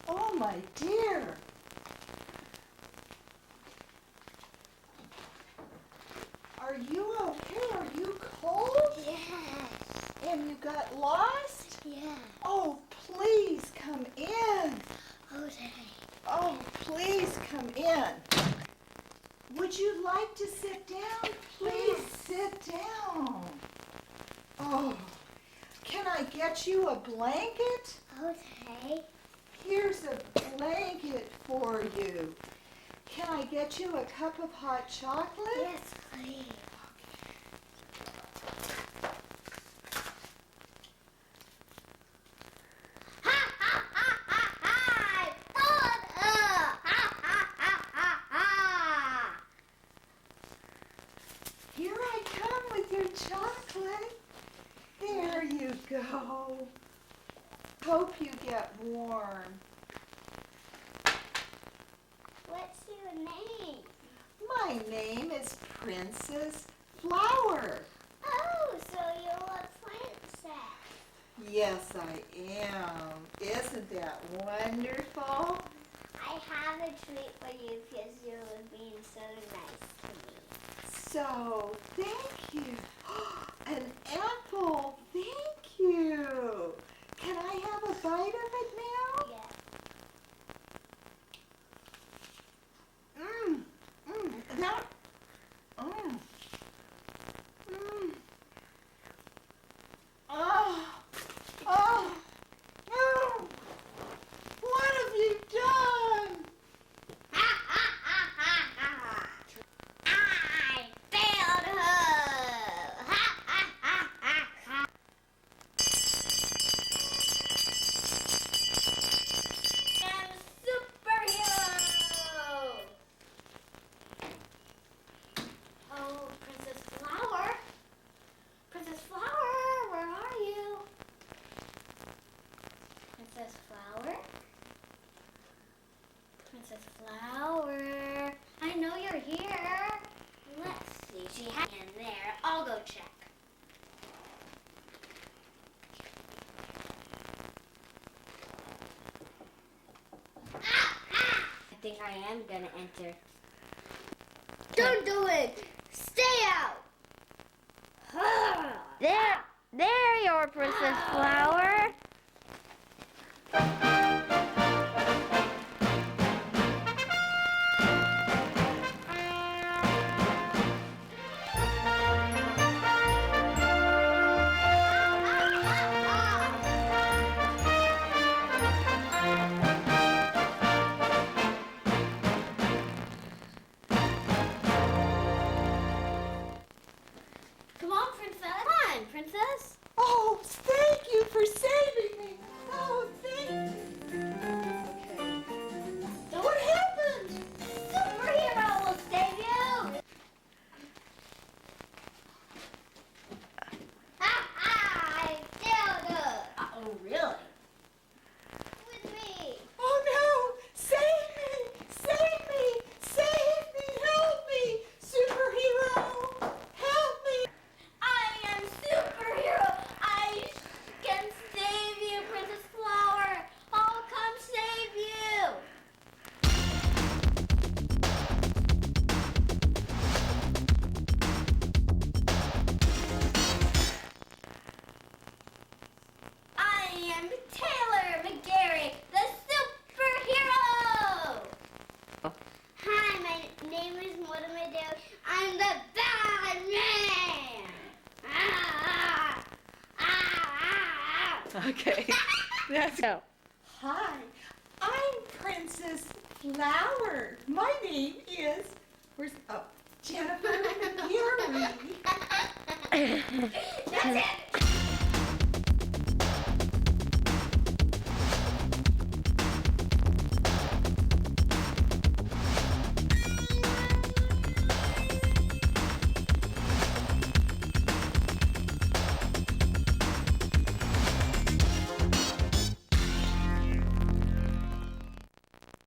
Oh, my dear. Are you okay? Are you cold? Yes. And you got lost? Yeah. Oh, please come in. Okay. Oh, please come in. Would you like to sit down? Please sit down. Oh, can I get you a blanket? Okay. Here's a blanket for you. Can I get you a cup of hot chocolate? Yes, please. Here I come with your chocolate. There you go. Hope you get warm. What's your name? My name is Princess Flower. Oh, so you're a princess. Yes, I am. Isn't that wonderful? I have a treat for you because you were being so nice to me. So, thank you. An apple. Thank you. Can I have a bite of it now? Yes. That. Mmm. Mmm. Oh. Oh. Oh. What have you done? I failed her. I'm a superhero. Oh, Princess Flower. Princess Flower, where are you? Princess Flower? Princess Flower, I know you're here. Let's see, she has in there. I'll go check. I think I am gonna enter. Don't do it! Stay out! There, your Princess Flower. Come on, Princess. Come on, Princess. Oh, thank you for saving me. Oh, thank you. Okay. What happened? Superhero will save you. I failed her. Oh, really? With me. Oh, no. Save me. Save me. Save me. Help me. Superhero. Help me. I am superhero. I can save you, Princess Flower. I'll come save you. I am Taylor McGarry, the superhero. Hi, my name is Mortimer Dale. I'm the bad man. Okay. That's Go. Hi, I'm Princess Flower. My name is, Jennifer McGarry. That's it.